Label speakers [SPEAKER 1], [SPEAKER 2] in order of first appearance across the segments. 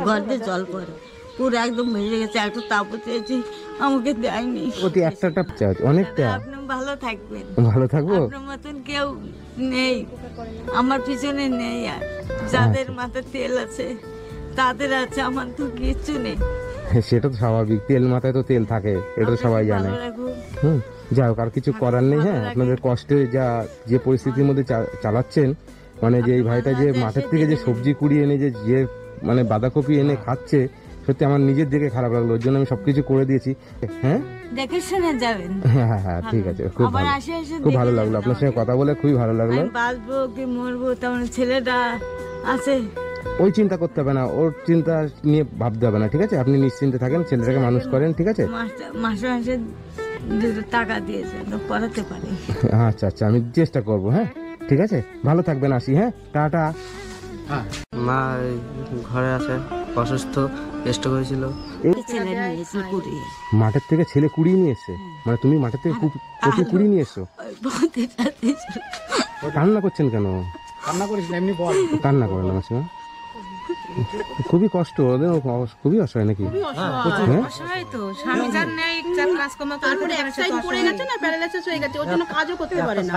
[SPEAKER 1] গর্তে জল পড়ে, পুরো একদম ভেসে গেছে। একটা তাবু চেয়েছি, আমাকে দেয়নি।
[SPEAKER 2] অনেকটা
[SPEAKER 1] আপনি ভালো থাকবেন।
[SPEAKER 2] ভালো থাকবো।
[SPEAKER 1] আপনার মতন কেউ নেই আমার পিছনে, নেই। আর যাদের মাথায় তেল আছে তাদের আছে, আমার তো কিচ্ছু নেই।
[SPEAKER 2] সেটা তো স্বাভাবিক, তেল মাথায় তো তেল থাকে, এটা তো সবাই জানে। যাই হোক, আর কিছু করার নেই। হ্যাঁ, আপনাদের কষ্টে যে পরিস্থিতির মধ্যে চালাচ্ছেন, মানে যে এই ভাইটা যে মাঠের থেকে যে সবজি কুড়িয়ে এনে যে মানে বাঁধাকপি এনে খাচ্ছে, সত্যি আমার নিজের দিকে খারাপ লাগলো। ওর জন্য আমি সবকিছু করে দিয়েছি। হ্যাঁ,
[SPEAKER 1] দেখে শুনে যাবেন।
[SPEAKER 2] হ্যাঁ, ঠিক আছে। খুব ভালো লাগলো আপনার সঙ্গে কথা বলে, খুবই ভালো লাগলো।
[SPEAKER 1] বাঁচবো কি মরবো, তেমন ছেলেটা আছে,
[SPEAKER 2] ওই চিন্তা করতে হবে না, ওর চিন্তা নিয়ে ভাবতে হবে না, ঠিক আছে? আপনি নিশ্চিন্তে থাকেন, ছেলেটাকে মানুষ করেন, ঠিক আছে?
[SPEAKER 1] মাসে মাসে টাকা দিয়েছে, পড়াতে পারি।
[SPEAKER 2] আচ্ছা, আমি চেষ্টা করবো। হ্যাঁ, ঠিক আছে, ভালো থাকবেন, আসি। হ্যাঁ, টাটা।
[SPEAKER 3] মা ঘরে আছে, অসুস্থ, টেস্ট করেছিল।
[SPEAKER 2] মাঠের থেকে ছেলে কুড়িয়ে নিয়ে এসছে? মানে তুমি মাঠের থেকে কপি কুড়িয়ে নিয়ে এসছো? কান্না করছেন কেন?
[SPEAKER 4] কান্না করিস না, এমনি বল।
[SPEAKER 2] কান্না করেন না মাসিমা, খুবই কষ্ট, ওদের খুবই অসহায় নাকি?
[SPEAKER 5] অসহায় তো, স্বামী যার নেই, চার কাজকর্ম তারপরে এক সাইড পড়ে গেছে না, প্যারালাইসিস হয়ে গেছে, ওর জন্য কাজও করতে পারে না।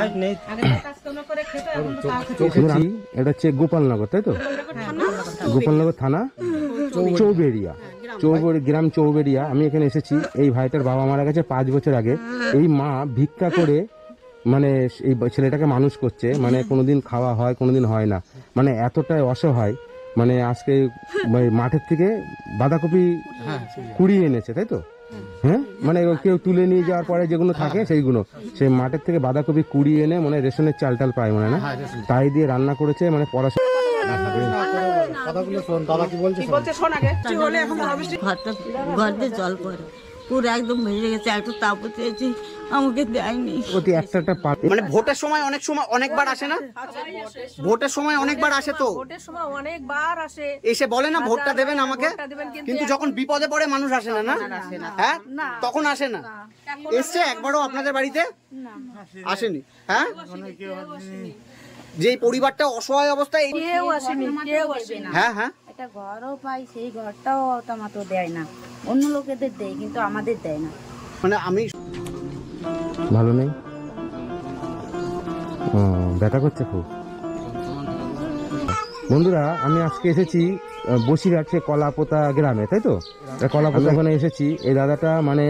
[SPEAKER 5] আগে কাজকর্ম করে খেতে, এখন তো তা খেতে।
[SPEAKER 2] এটা হচ্ছে গোপালনগর, তাই তো? গোপালনগর থানা, চৌবেড়িয়া, গ্রাম চৌবেড়িয়া। আমি এখানে এসেছি, এই ভাইটার বাবা মারা গেছে 5 বছর আগে। এই মা ভিক্ষা করে মানে এই ছেলেটাকে মানুষ করছে, মানে কোনোদিন খাওয়া হয়, কোনোদিন হয় না, মানে এতটাই অসহায়। মানে আজকে মাঠের থেকে বাঁধাকপি কুড়িয়ে এনেছে, তাই তো? হ্যাঁ, মানে কেউ তুলে নিয়ে যাওয়ার পরে যেগুলো থাকে সেইগুলো, সেই মাঠের থেকে বাঁধাকপি কুড়িয়ে এনে মানে রেশনের চাল টাল পায় মানে না, তাই দিয়ে রান্না করেছে। মানে পড়াশোনা
[SPEAKER 1] গর্তে জল পড়ে, পুরো একদম ভেসে গেছে। একটা তাবু চেয়েছি, আমাকে দেয়নি।
[SPEAKER 4] মানে ভোটের সময় অনেকবার আসে না? ভোটের সময় অনেকবার আসে তো,
[SPEAKER 5] ভোটের সময় অনেকবার আসে,
[SPEAKER 4] এসে বলে না ভোটটা দেবেন আমাকে, কিন্তু যখন বিপদে পড়ে মানুষ আসে না, না? হ্যাঁ, তখন আসে না। এসছে একবারও আপনাদের বাড়িতে? আসেনি। হ্যাঁ, যে পরিবারটা অসহায় অবস্থায়,
[SPEAKER 5] কেউ আসেনি, কেউ আসে না।
[SPEAKER 4] হ্যাঁ,
[SPEAKER 6] একটা ঘরও পাই, সেই ঘরটাও তো দেয় না, অন্য লোকেদের দেয়, কিন্তু আমাদের দেয় না।
[SPEAKER 4] মানে আমি
[SPEAKER 2] ভালো নেই, ব্যথা করছে খুব। বন্ধুরা, আমি আজকে এসেছি বসিরহাট কলাপোতা গ্রামে, তাই তো? কলাপোতা ওখানে এসেছি। এই দাদাটা মানে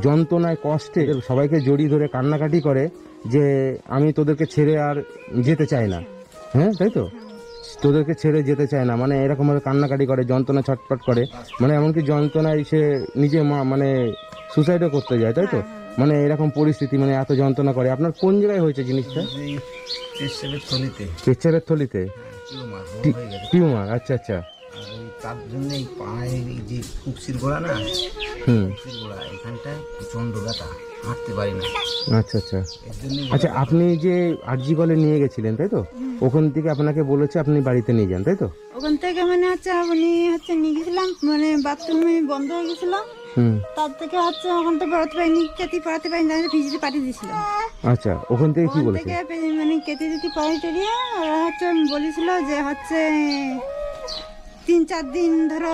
[SPEAKER 2] যন্ত্রণায় কষ্টে সবাইকে জড়িয়ে ধরে কান্নাকাটি করে যে আমি তোদেরকে ছেড়ে আর যেতে চাই না। হ্যাঁ, তাই তো? তোদেরকে ছেড়ে যেতে চায় না, মানে এরকমভাবে কান্নাকাটি করে, যন্ত্রণা ছটফট করে, মানে এমনকি যন্ত্রণায় সে নিজে মানে সুসাইডও করতে যায়, তাই তো? মানে এরকম পরিস্থিতি, মানে এত যন্ত্রণা করে। আপনার কোন জায়গায় হয়েছে জিনিসটা? পেচ্ছাপের থলিতে টিউমার। আচ্ছা।
[SPEAKER 3] তার জন্য এই পায়ের যে কুপসির গোড়া না, কুপসির গোড়া এখানটায় প্রচন্ড ব্যথা, হাঁটতে পারি না।
[SPEAKER 2] আচ্ছা, আপনি যে আরজি কলে নিয়ে গেছিলেন, তাই তো? ওখান থেকে আপনাকে বলেছে আপনি বাড়িতে নিয়ে যান, তাই তো?
[SPEAKER 6] ওখান থেকে মানে নিয়ে গেছিলাম, মানে বাথরুমে বন্ধ হয়ে গেছিলাম, তার থেকে ওখান থেকে পড়াতে পারিনি, ভিজিটে পাঠিয়ে দিয়েছিলাম।
[SPEAKER 2] আচ্ছা, ওখান থেকে কি বলেছে?
[SPEAKER 6] মানে কেটে দিতে পাঠিয়ে ওরা বলেছিল যে 3-4 দিন ধরো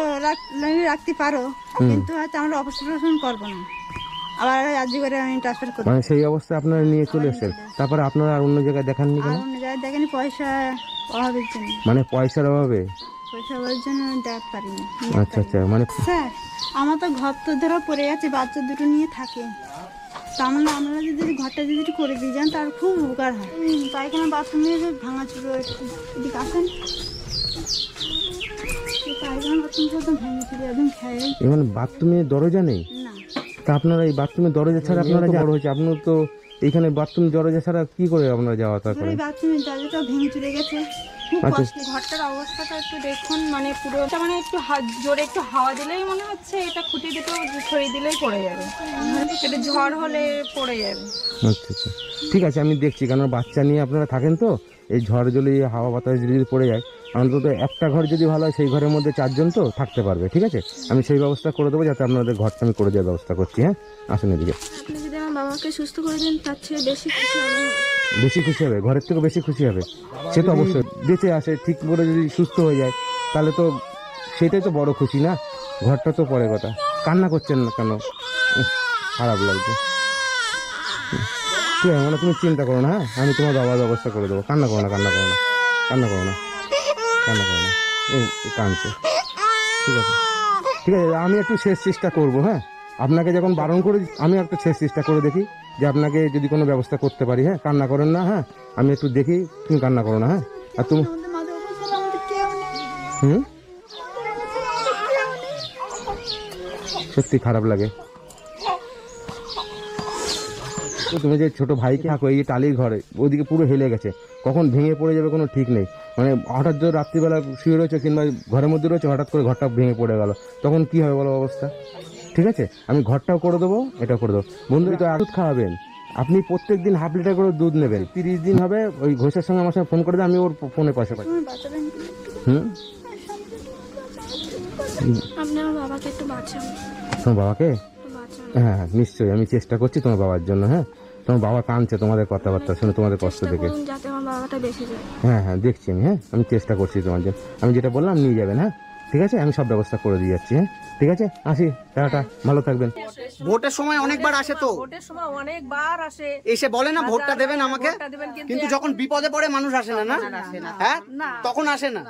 [SPEAKER 6] রাখতে পারো, কিন্তু আমরা অপারেশন করবো না, আবার আজকে করে আমি ট্রান্সফার করব।
[SPEAKER 2] মানে সেই অবস্থায় আপনারা নিয়ে চলে এসেছেন, তারপরে আপনারা আর অন্য জায়গায় দেখাননি কেন?
[SPEAKER 6] অন্য জায়গায় দেখেনি, পয়সা অভাবের জন্য।
[SPEAKER 2] মানে পয়সার অভাবে?
[SPEAKER 6] পয়সার জন্য দেখাতে পারিনি।
[SPEAKER 2] আচ্ছা, মানে
[SPEAKER 6] স্যার, আমার তো ঘর তো ধরো পড়ে আছে, বাচ্চা দুটো নিয়ে থাকে, তা আপনারা যদি ঘরটা যদি একটু করে দিয়ে যান তার খুব উপকার হয়। পায়খানা বাথরুমে ভাঙা ছিল, এদিকে আসেন, পায়খানা বাথরুম ভেঙে ছিল, একদম খেয়ে।
[SPEAKER 2] মানে বাথরুমে দরজা নেই?
[SPEAKER 6] না।
[SPEAKER 2] তা আপনারা এই বাথরুমের দরজা ছাড়া আপনারা বড় হয়েছে, আপনার তো এইখানে বাথরুম দরজা ছাড়া কি করে আপনারা যাওয়া আসা করেন?
[SPEAKER 6] বাথরুমের দরজাটা ভেঙে চলে গেছে, খুব কষ্ট। ঘরটার অবস্থাটা একটু দেখুন, মানে পুরোটা মানে একটু জোরে একটু হাওয়া দিলেই মনে হচ্ছে এটা খুঁটি দুটো ছড়িয়ে দিলেই পড়ে যাবে, এটা ঝড় হলে পড়ে যাবে।
[SPEAKER 2] আচ্ছা, ঠিক আছে, আমি দেখছি, কারণ বাচ্চা নিয়ে আপনারা থাকেন তো, এই ঝড় জলে হাওয়া বাতাস যদি পড়ে যায়, অন্তত একটা ঘর যদি ভালো হয়, সেই ঘরের মধ্যে 4 জন তো থাকতে পারবে, ঠিক আছে? আমি সেই ব্যবস্থা করে দেবো, যাতে আপনাদের ঘরটা আমি করে দেওয়ার ব্যবস্থা করছি। হ্যাঁ, আসুন এদিকে।
[SPEAKER 6] আপনি যদি আমার বাবাকে সুস্থ করে দেন, তার চেয়ে বেশি খুশি হবে।
[SPEAKER 2] বেশি খুশি হবে, ঘরের থেকে বেশি খুশি হবে। সে তো অবশ্যই, বেঁচে আসে ঠিক করে যদি সুস্থ হয়ে যায়, তাহলে তো সেটাই তো বড় খুশি না, ঘরটা তো পরে কথা। কান্না করছেন না কেন? খারাপ লাগছে। ঠিক আছে, মানে তুমি চিন্তা করো না, হ্যাঁ আমি তোমার বাবার ব্যবস্থা করে দেবো। কান্না করো না, কান্না করো না, কান্না করো না, কান্না করো না। এই কাঁদছে, ঠিক আছে ঠিক আছে, আমি একটু শেষ চেষ্টা করবো। হ্যাঁ আপনাকে যখন বারণ করে, আমি একটু শেষ চেষ্টা করে দেখি যে আপনাকে যদি কোনো ব্যবস্থা করতে পারি। হ্যাঁ কান্না করেন না, হ্যাঁ আমি একটু দেখি, তুমি কান্না করো না। হ্যাঁ আর তুমি সত্যি খারাপ লাগে। তুমি যে ছোট ভাইকে থাকো এই টালির ঘরে, ওইদিকে পুরো হেলে গেছে, কখন ভেঙে পড়ে যাবে কোনো ঠিক নেই। মানে হঠাৎ যদি রাত্রিবেলা শুয়ে রয়েছে কিংবা ঘরের মধ্যে রয়েছে, হঠাৎ করে ঘরটা ভেঙে পড়ে গেল, তখন কি হবে বলো অবস্থা? ঠিক আছে, আমি ঘরটাও করে দেবো, এটাও করে দেবো। বন্ধুরা তো দুধ খাওয়াবেন, আপনি প্রত্যেক দিন হাফ লিটার করে দুধ নেবেন। 30 দিন হবে, ওই ঘোষের সঙ্গে আমার সঙ্গে ফোন করে দেন, আমি ওর ফোনে পয়সা পাই।
[SPEAKER 6] আপনার বাবাকে একটু বাঁচান।
[SPEAKER 2] তোমার বাবাকে? হ্যাঁ হ্যাঁ নিশ্চয়ই, আমি চেষ্টা করছি তোমার বাবার জন্য। হ্যাঁ তোমার বাবা কাঁদছে তোমাদের কথাবার্তা শুনে, তোমাদের কষ্ট দেখে।
[SPEAKER 6] যাতে আমার বাবাটা বেঁচে যায়।
[SPEAKER 2] হ্যাঁ হ্যাঁ দেখছি আমি, হ্যাঁ আমি চেষ্টা করছি তোমার জন্য। আমি যেটা বললাম নিয়ে যাবেন। হ্যাঁ ঠিক আছে, আমি সব ব্যবস্থা করে দিয়ে যাচ্ছি। হ্যাঁ ঠিক আছে, আসি, টাটা, ভালো থাকবেন।
[SPEAKER 4] ভোটের সময় অনেকবার আসে তো,
[SPEAKER 5] ভোটের সময় অনেকবার আসে,
[SPEAKER 4] এসে বলে না ভোটটা দেবেন আমাকে,
[SPEAKER 5] ভোটটা দেবেন,
[SPEAKER 4] কিন্তু যখন বিপদে পড়ে মানুষ আসে না, না হ্যাঁ তখন আসে না।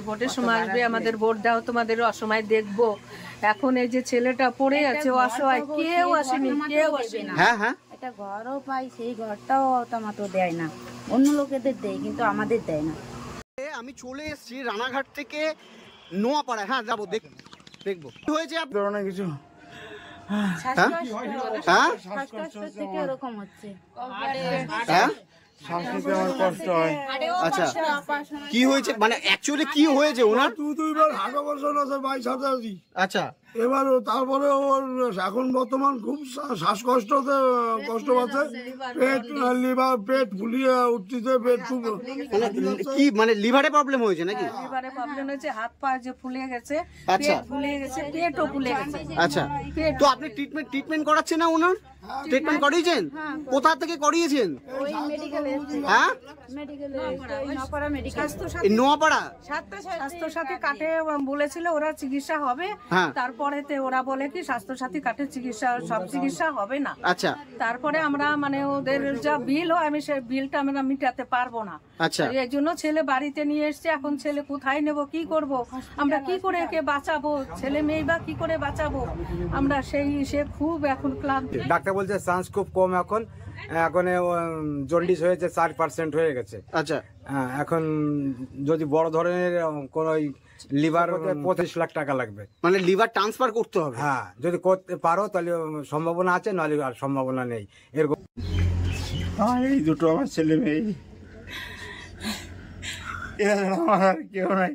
[SPEAKER 5] ভোটের সময় আসবে, আমাদের ভোট দাও, তোমাদের অসময় দেখবো। এখন এই যে ছেলেটা পড়ে আছে অসহায়, কেউ আসেনি, কেউ আসেনি।
[SPEAKER 4] হ্যাঁ হ্যাঁ
[SPEAKER 7] একটা ঘরও পাই, সেই ঘরটাও তো দেয় না, অন্য লোকেদের দেয় কিন্তু আমাদের দেয় না।
[SPEAKER 4] আমি চলে এসেছি রানাঘাট থেকে নোয়াপাড়ায়। হ্যাঁ যাবো, দেখবো কি হয়েছে আপনার কিছু। হ্যাঁ হ্যাঁ
[SPEAKER 7] থেকে ওরকম হচ্ছে।
[SPEAKER 4] হ্যাঁ আচ্ছা কি হয়েছে, মানে অ্যাকচুয়ালি কি হয়েছে ওনার?
[SPEAKER 8] দুইবার হাঁটা বছর আছে 22-28।
[SPEAKER 4] আচ্ছা
[SPEAKER 8] এবার তারপরে ওর এখন বর্তমান খুব শ্বাসকষ্টতে কষ্ট পাচ্ছে, পেট লিভার পেট ফুলিয়ে উঠতেছে, পেট খুব
[SPEAKER 4] মানে কি, মানে লিভারে প্রবলেম হয়েছে নাকি?
[SPEAKER 5] লিভারে প্রবলেম হয়েছে, হাত পা যে ফুলে গেছে,
[SPEAKER 4] আচ্ছা
[SPEAKER 5] পেট ফুলে গেছে, পেটও ফুলে গেছে।
[SPEAKER 4] আচ্ছা তো আপনি ট্রিটমেন্ট করাচ্ছেন না ওনার? ট্রিটমেন্ট করিয়েছেন? কোথা থেকে করিয়েছেন?
[SPEAKER 7] ওই মেডিকেলে
[SPEAKER 4] হ্যাঁ
[SPEAKER 7] মেডিকেলে নপাড়া মেডিকেল।
[SPEAKER 4] এই নোয়াপাড়া
[SPEAKER 5] স্বাস্থ্য সাথী কাটে বলেছিল ওরা চিকিৎসা হবে,
[SPEAKER 4] হ্যাঁ।
[SPEAKER 5] তারপরেতে ওরা বলে কি স্বাস্থ্য সাথী কাটে চিকিৎসা, সব চিকিৎসা হবে না।
[SPEAKER 4] আচ্ছা
[SPEAKER 5] তারপরে আমরা মানে ওদের যা বিল হয়, আমি সেই বিলটা আমরা মিটাতে পারবো না।
[SPEAKER 4] আচ্ছা
[SPEAKER 5] এই জন্য ছেলে বাড়িতে নিয়ে এসছে। এখন ছেলে কোথায় নেব, কি করব, আমরা কি করে একে বাঁচাবো, ছেলে মেয়ে বা কি করে বাঁচাবো আমরা, সেই সে খুব এখন ক্লান্ত।
[SPEAKER 9] ডাক্তার বলছে চান্স খুব কম, এখন জন্ডিস হয়েছে 4% হয়ে গেছে।
[SPEAKER 4] আচ্ছা
[SPEAKER 9] এখন যদি বড় ধরনের কোন লিভার 25 লাখ টাকা লাগবে,
[SPEAKER 4] মানে লিভার ট্রান্সফার করতে হবে।
[SPEAKER 9] হ্যাঁ যদি করতে পারো তাহলে সম্ভাবনা আছে, নাহলে আর সম্ভাবনা নেই। এরকম
[SPEAKER 8] আমার এই দুটো আমার ছেলে মেয়ে, আমার আর কেউ নাই।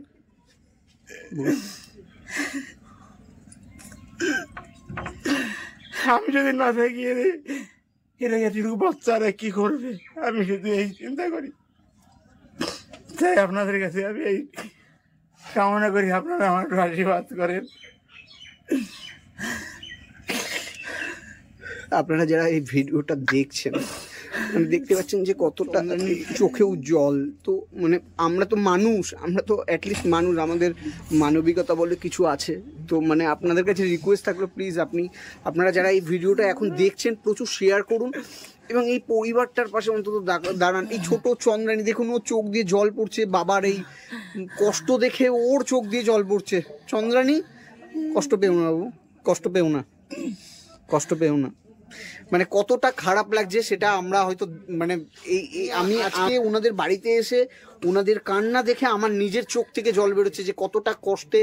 [SPEAKER 8] আমি যদি না থাকি এরা এটুকু বাচ্চারা কি করবে, আমি শুধু এই চিন্তা করি। তাই আপনাদের কাছে আমি এই কামনা করি, আপনারা আমার একটু আশীর্বাদ করেন।
[SPEAKER 4] আপনারা যারা এই ভিডিওটা দেখছেন, মানে দেখতে পাচ্ছেন যে কতটা চোখেও জল। তো মানে আমরা তো মানুষ, আমরা তো অ্যাটলিস্ট মানুষ, আমাদের মানবিকতা বলে কিছু আছে। তো মানে আপনাদের কাছে রিকোয়েস্ট থাকলো, প্লিজ আপনারা যারা এই ভিডিওটা এখন দেখছেন প্রচুর শেয়ার করুন এবং এই পরিবারটার পাশে অন্তত দাঁড়ান। এই ছোট চন্দ্রানী দেখুন, ওর চোখ দিয়ে জল পড়ছে, বাবার এই কষ্ট দেখে ওর চোখ দিয়ে জল পড়ছে। চন্দ্রানী কষ্ট পেও না বাবু, কষ্ট পেও না, কষ্ট পেও না। মানে কতটা খারাপ লাগছে সেটা আমরা হয়তো মানে আমি আজকে ওনাদের বাড়িতে এসে ওনাদের কান্না দেখে আমার নিজের চোখ থেকে জল বেরোচ্ছে যে কতটা কষ্টে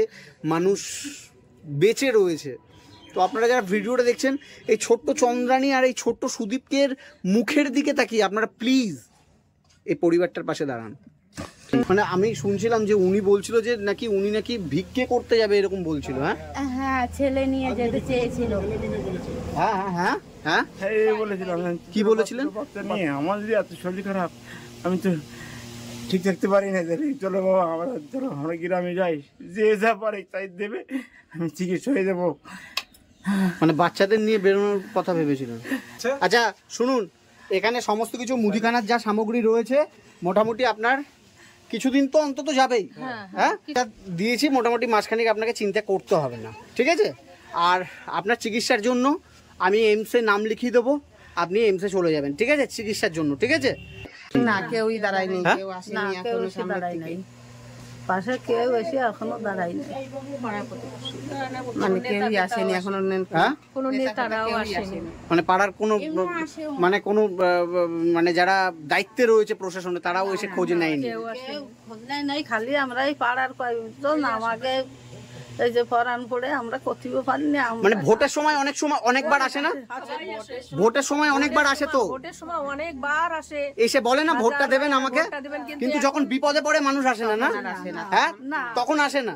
[SPEAKER 4] মানুষ বেঁচে রয়েছে। তো আপনারা যারা ভিডিওটা দেখছেন, এই ছোট্ট চন্দ্রানী আর এই ছোট্ট সুদীপকের মুখের দিকে তাকিয়ে আপনারা প্লিজ এই পরিবারটার পাশে দাঁড়ান। মানে আমি শুনছিলাম যে উনি বলছিল যে উনি নাকি ভিক্ষে করতে যাবে, এরকম বলছিল। হ্যাঁ
[SPEAKER 7] হ্যাঁ ছেলে নিয়ে যেতে চেয়েছিল।
[SPEAKER 4] হ্যাঁ হ্যাঁ হ্যাঁ হ্যাঁ
[SPEAKER 8] এই বলেছিলাম।
[SPEAKER 4] কি বলেছিলেন?
[SPEAKER 8] বাচ্চা নিয়ে আমার যদি এত শরীর খারাপ, আমি তো ঠিক থাকতে পারি না। চলো বাবা, আমরা গ্রামে যাই, যে যা পারে তাই দেবে, আমি চিকিৎসা হয়ে যাবো।
[SPEAKER 4] মানে বাচ্চাদের নিয়ে বেরোনোর কথা ভেবেছিলেন? আচ্ছা শুনুন, এখানে সমস্ত কিছু মুদিখানার যা সামগ্রী রয়েছে মোটামুটি আপনার কিছুদিন তো অন্তত যাবেই। হ্যাঁ দিয়েছি, মোটামুটি মাসখানেক আপনাকে চিন্তা করতে হবে না, ঠিক আছে? আর আপনার চিকিৎসার জন্য আমি এইমসে নাম লিখিয়ে দেবো, আপনি এইমসে চলে যাবেন, ঠিক আছে? চিকিৎসার জন্য, ঠিক আছে?
[SPEAKER 5] না কেউই দাঁড়ায়নি,
[SPEAKER 4] হ্যাঁ?
[SPEAKER 5] কেউ আসেনি, কেউ এসে দাঁড়ায় নাই, পাশে কেউ এসে এখনো দাঁড়ায় নাই, মানে কেউই আসেনি এখনো।
[SPEAKER 4] হ্যাঁ,
[SPEAKER 6] কোনো নেতারাও আসেনি,
[SPEAKER 4] মানে পাড়ার কোনো মানে কোনো মানে যারা দায়িত্বে রয়েছে প্রশাসনে তারাও এসে খোঁজ নেয়নি।
[SPEAKER 6] কেউ আসেনি।
[SPEAKER 5] খোঁজ নেয় নাই, খালি আমরা এই পাড়ার কয়েকজন আমাকে এই যে পরাণ পড়ে আমরা করতেও পারিনি।
[SPEAKER 4] মানে ভোটের সময় অনেকবার আসে না? ভোটের সময় অনেকবার আসে তো,
[SPEAKER 6] ভোটের সময় অনেকবার আসে,
[SPEAKER 4] এসে বলে না ভোটটা দেবেন আমাকে,
[SPEAKER 6] ভোটটা দেবেন,
[SPEAKER 4] কিন্তু যখন বিপদে পড়ে মানুষ আসে না, না? হ্যাঁ, তখন আসে না।